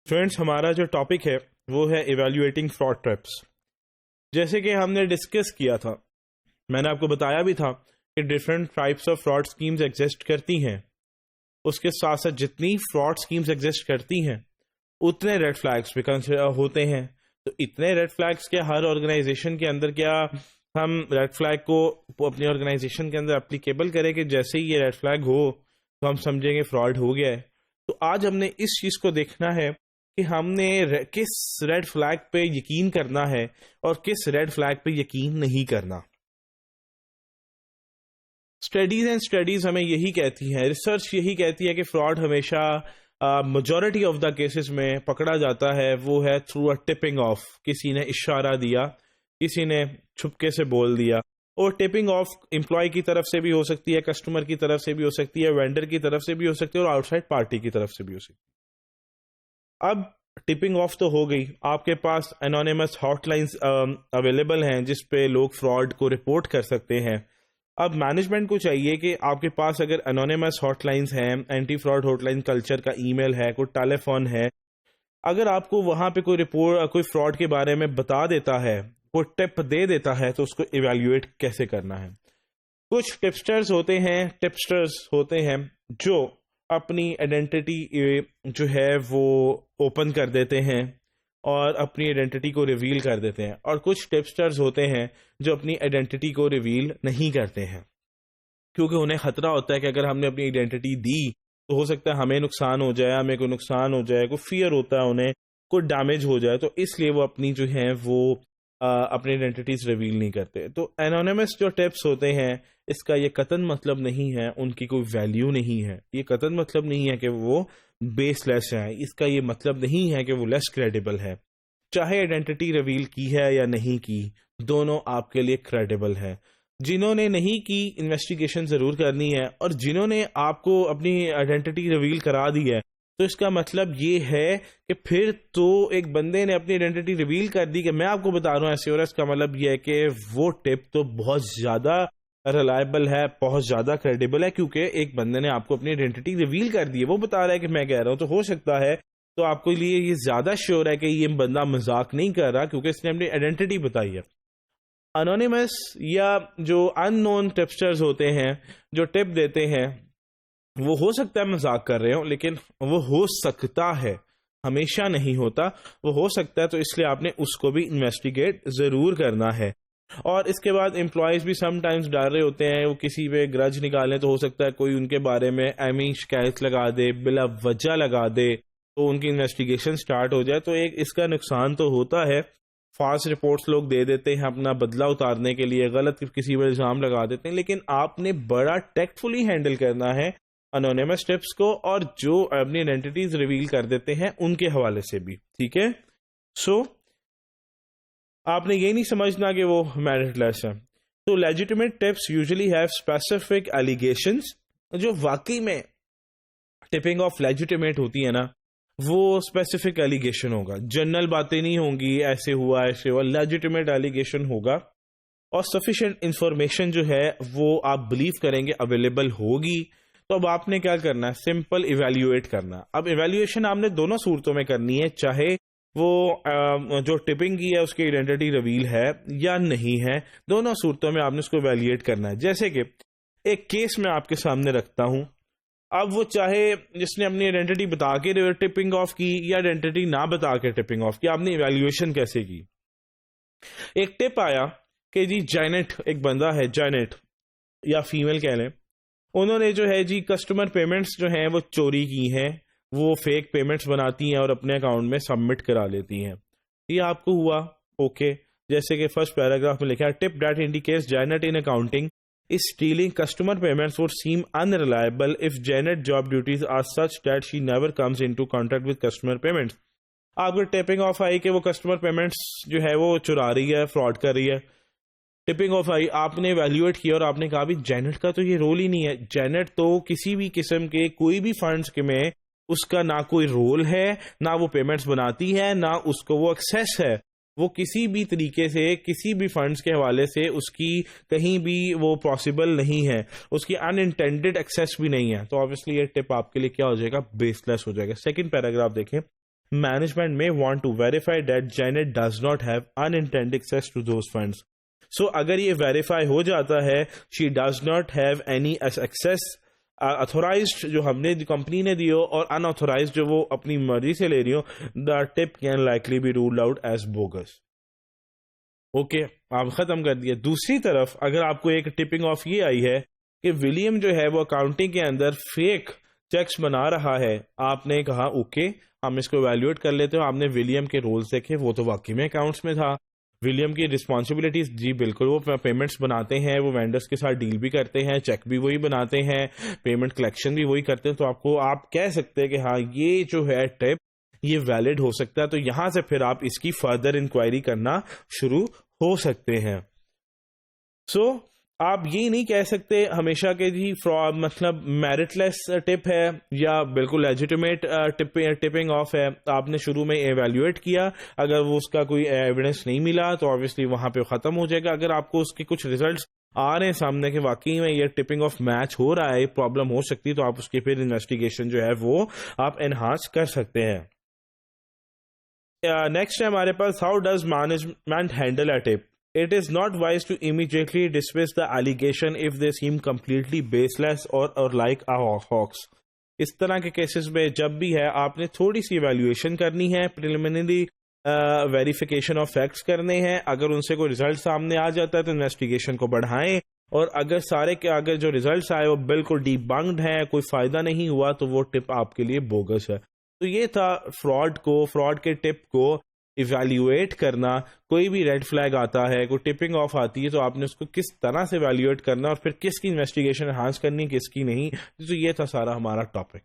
Friends, ہمارا جو topic ہے وہ ہے ایویلویٹنگ فراڈ ٹریپس. جیسے کہ ہم نے ڈسکس کیا تھا، میں نے آپ کو بتایا بھی تھا کہ different types of fraud schemes exist کرتی ہیں. اس کے ساتھ ساتھ جتنی فراڈ اسکیمز ایگزسٹ کرتی ہیں اتنے ریڈ فلیگس بھی ہوتے ہیں. تو اتنے ریڈ فلیگس کے ہر آرگنائزیشن کے اندر کیا ہم ریڈ فلیگ کو اپنی آرگنائزیشن کے اندر اپلیکیبل کریں کہ جیسے ہی یہ ریڈ فلیگ ہو تو ہم سمجھیں گے فراڈ ہو گیا ہے؟ تو آج ہم نے اس چیز کو دیکھنا ہے کہ ہم نے کس ریڈ فلیگ پہ یقین کرنا ہے اور کس ریڈ فلیگ پہ یقین نہیں کرنا. اسٹڈیز ہمیں یہی کہتی ہیں، ریسرچ یہی کہتی ہے کہ فراڈ ہمیشہ میجورٹی آف دا کیسز میں پکڑا جاتا ہے وہ ہے تھرو اے ٹپنگ آف. کسی نے اشارہ دیا، کسی نے چھپکے سے بول دیا، اور ٹپنگ آف امپلائی کی طرف سے بھی ہو سکتی ہے، کسٹمر کی طرف سے بھی ہو سکتی ہے، وینڈر کی طرف سے بھی ہو سکتی ہے، اور آؤٹ سائڈ پارٹی کی طرف سے بھی ہو سکتی ہے. اب ٹپنگ آف تو ہو گئی، آپ کے پاس انونیمس ہاٹ لائنز اویلیبل ہیں جس پہ لوگ فراڈ کو رپورٹ کر سکتے ہیں. اب مینجمنٹ کو چاہیے کہ آپ کے پاس اگر انونیمس ہاٹ لائنز ہیں، anti fraud hot line culture کا ای میل ہے، کوئی ٹیلی فون ہے، اگر آپ کو وہاں پہ کوئی فراڈ کے بارے میں بتا دیتا ہے، کوئی ٹپ دے دیتا ہے، تو اس کو ایویلویٹ کیسے کرنا ہے. کچھ ٹپسٹرز ہوتے ہیں جو اپنی آئیڈینٹی جو ہے وہ اوپن کر دیتے ہیں اور اپنی آئیڈینٹی کو ریویل کر دیتے ہیں، اور کچھ ٹپسٹرز ہوتے ہیں جو اپنی آئیڈینٹی کو ریویل نہیں کرتے ہیں کیونکہ انہیں خطرہ ہوتا ہے کہ اگر ہم نے اپنی آئیڈینٹی دی تو ہو سکتا ہے ہمیں نقصان ہو جائے، ہمیں کوئی نقصان ہو جائے، کوئی فیئر ہوتا ہے انہیں کوئی ڈیمیج ہو جائے، تو اس لیے وہ اپنی جو ہیں وہ اپنی آئیڈینٹیز ریویل نہیں کرتے. تو انونیمس جو ٹپس ہوتے ہیں اس کا یہ قطعاً مطلب نہیں ہے ان کی کوئی ویلیو نہیں ہے، یہ قطعاً مطلب نہیں ہے کہ وہ بیس لیس ہیں، اس کا یہ مطلب نہیں ہے کہ وہ لیس کریڈیبل ہے. چاہے آئیڈینٹی ریویل کی ہے یا نہیں کی، دونوں آپ کے لیے کریڈیبل ہے. جنہوں نے نہیں کی انویسٹیگیشن ضرور کرنی ہے، اور جنہوں نے آپ کو اپنی آئیڈینٹی ریویل کرا دی ہے تو اس کا مطلب یہ ہے کہ پھر تو ایک بندے نے اپنی آئیڈینٹی ریویل کر دی کہ میں آپ کو بتا رہا ہوں ایسے، اور اس کا مطلب یہ ہے کہ وہ ٹپ تو بہت زیادہ ریلائبل ہے، بہت زیادہ کریڈیبل ہے، کیونکہ ایک بندے نے آپ کو اپنی آئیڈینٹی ریویل کر دی ہے، وہ بتا رہا ہے کہ میں کہہ رہا ہوں. تو ہو سکتا ہے تو آپ کے لیے یہ زیادہ شیور ہے کہ یہ بندہ مذاق نہیں کر رہا کیونکہ اس نے اپنی آئیڈینٹی بتائی ہے. انونیمس یا جو ان نون ٹپسٹرز ہوتے ہیں جو ٹپ دیتے ہیں، وہ ہو سکتا ہے مذاق کر رہے ہوں، لیکن وہ ہو سکتا ہے، ہمیشہ نہیں ہوتا، وہ ہو سکتا ہے. تو اس لیے آپ نے اس کو بھی انویسٹیگیٹ ضرور کرنا ہے. اور اس کے بعد امپلائیز بھی سم ٹائمز ڈر رہے ہوتے ہیں، وہ کسی پہ گرج نکالیں تو ہو سکتا ہے کوئی ان کے بارے میں ایمی شکایت لگا دے، بلا وجہ لگا دے، تو ان کی انویسٹیگیشن سٹارٹ ہو جائے. تو ایک اس کا نقصان تو ہوتا ہے، فالس رپورٹس لوگ دے دیتے ہیں اپنا بدلہ اتارنے کے لیے، غلط کسی پر الزام لگا دیتے ہیں، لیکن آپ نے بڑا ٹیکٹفلی ہینڈل کرنا ہے انونیمس ٹپس کو، اور جو اپنی آئیڈینٹیز ریویل کر دیتے ہیں ان کے حوالے سے بھی. ٹھیک ہے، سو آپ نے یہ نہیں سمجھنا کہ وہ میرٹ لیس ہے. تو legitimate tips usually have specific allegations. جو واقعی میں ٹپنگ آف لیجیٹیمیٹ ہوتی ہے نا، وہ اسپیسیفک ایلیگیشن ہوگا، جنرل باتیں نہیں ہوں گی ایسے ہوا ایسے ہوا، لیجیٹیمیٹ ایلیگیشن ہوگا، اور سفیشینٹ انفارمیشن جو ہے وہ آپ بلیو کریں گے اویلیبل ہوگی. تو اب آپ نے کیا کرنا ہے؟ سمپل ایویلیویٹ کرنا. اب ایویلیویشن آپ نے دونوں صورتوں میں کرنی ہے، چاہے وہ جو ٹپنگ کی ہے اس کی آئیڈینٹی ریویل ہے یا نہیں ہے، دونوں صورتوں میں آپ نے اس کو ایویلیویٹ کرنا ہے. جیسے کہ ایک کیس میں آپ کے سامنے رکھتا ہوں، اب وہ چاہے جس نے اپنی آئیڈینٹی بتا کے ٹپنگ آف کی یا آئیڈینٹی نہ بتا کے ٹپنگ آف کی، آپ نے ایویلیویشن کیسے کی؟ ایک ٹپ آیا کہ جی جینٹ، ایک بندہ ہے جینٹ یا فیمیل کہہ لیں، انہوں نے جو ہے جی کسٹمر پیمنٹس جو ہیں وہ چوری کی ہیں، وہ فیک پیمنٹس بناتی ہیں اور اپنے اکاؤنٹ میں سبمٹ کرا لیتی ہیں. یہ آپ کو ہوا اوکے. جیسے کہ فرسٹ پیراگراف میں لکھا ہے، tip that indicates gent in accounting is stealing customer payments would seem unreliable if Janet's job duties are such that she never comes into contact with customer payments. آپ کو tapping of آئی کہ وہ customer payments جو ہے وہ چرا رہی ہے، فراڈ کر رہی ہے. ٹپنگ آف آئی، آپ نے ایویلیویٹ کیا اور آپ نے کہا بھی جینٹ کا تو یہ رول ہی نہیں ہے. جینٹ تو کسی بھی قسم کے کوئی بھی فنڈز کے میں اس کا نہ کوئی رول ہے، نہ وہ پیمنٹس بناتی ہے، نہ اس کو وہ ایکسیس ہے. وہ کسی بھی طریقے سے کسی بھی فنڈز کے حوالے سے اس کی کہیں بھی وہ پاسبل نہیں ہے، اس کی ان انٹینڈیڈ ایکسیس بھی نہیں ہے. تو obviously یہ ٹپ آپ کے لیے کیا ہو جائے گا؟ بیس لیس ہو جائے گا. سیکنڈ پیراگراف دیکھیں، management may want to verify that Janet does not have unintended access to those funds. So اگر یہ verify ہو جاتا ہے she does not have any access, authorized جو ہم نے کمپنی نے دی ہو اور unauthorized جو وہ اپنی مرضی سے لے رہی ہو, the tip can likely be ruled out as bogus. Okay, آپ ختم کر دیا. دوسری طرف اگر آپ کو ایک ٹپنگ آف یہ آئی ہے کہ ولیم جو ہے وہ اکاؤنٹنگ کے اندر فیک چیکس بنا رہا ہے, آپ نے کہا اوکے ہم اس کو ایویلویٹ کر لیتے ہیں, آپ نے ولیم کے رولز دیکھے, وہ تو واقعی میں اکاؤنٹس میں تھا. ولیم کی رسپانسبلٹیز, جی بالکل وہ پیمنٹس بناتے ہیں, وہ وینڈرز کے ساتھ ڈیل بھی کرتے ہیں, چیک بھی وہی بناتے ہیں, پیمنٹ کلیکشن بھی وہی کرتے ہیں, تو آپ کہہ سکتے ہیں کہ ہاں یہ جو ہے ٹپ یہ ویلڈ ہو سکتا ہے. تو یہاں سے پھر آپ اس کی فردر انکوائری کرنا شروع ہو سکتے ہیں. سو آپ یہ نہیں کہہ سکتے ہمیشہ کہ جی فراڈ مطلب میرٹ لیس ٹپ ہے یا بالکل لیجیٹیمیٹ ٹپنگ آف ہے. آپ نے شروع میں ایویلویٹ کیا, اگر وہ اس کا کوئی ایویڈنس نہیں ملا تو آبویسلی وہاں پہ ختم ہو جائے گا. اگر آپ کو اس کے کچھ ریزلٹس آ رہے ہیں سامنے کہ واقعی میں یہ ٹپنگ آف میچ ہو رہا ہے, پرابلم ہو سکتی ہے, تو آپ اس کی پھر انویسٹیگیشن جو ہے وہ آپ انہانس کر سکتے ہیں. نیکسٹ ہے ہمارے پاس how does management handle a tip. It is not wise to immediately dismiss the allegation if they seem completely baseless or like a hoax. اس طرح کے کیسز میں جب بھی ہے آپ نے تھوڑی سی ایویلویشن کرنی ہے, پریلیمنری ویریفیکیشن آف فیکٹس کرنے ہیں. اگر ان سے کوئی ریزلٹ سامنے آ جاتا ہے تو انویسٹیگیشن کو بڑھائیں, اور اگر جو ریزلٹس آئے وہ بالکل ڈی بنکڈ ہیں, کوئی فائدہ نہیں ہوا, تو وہ ٹپ آپ کے لیے بوگس ہے. تو یہ تھا فراڈ کے ٹپ کو ایویلیویٹ کرنا. کوئی بھی ریڈ فلیگ آتا ہے, کوئی ٹپنگ آف آتی ہے, تو آپ نے اس کو کس طرح سے ایویلیویٹ کرنا اور پھر کس کی انویسٹیگیشن انہانس کرنی, کس کی نہیں. تو یہ تھا سارا ہمارا ٹاپک.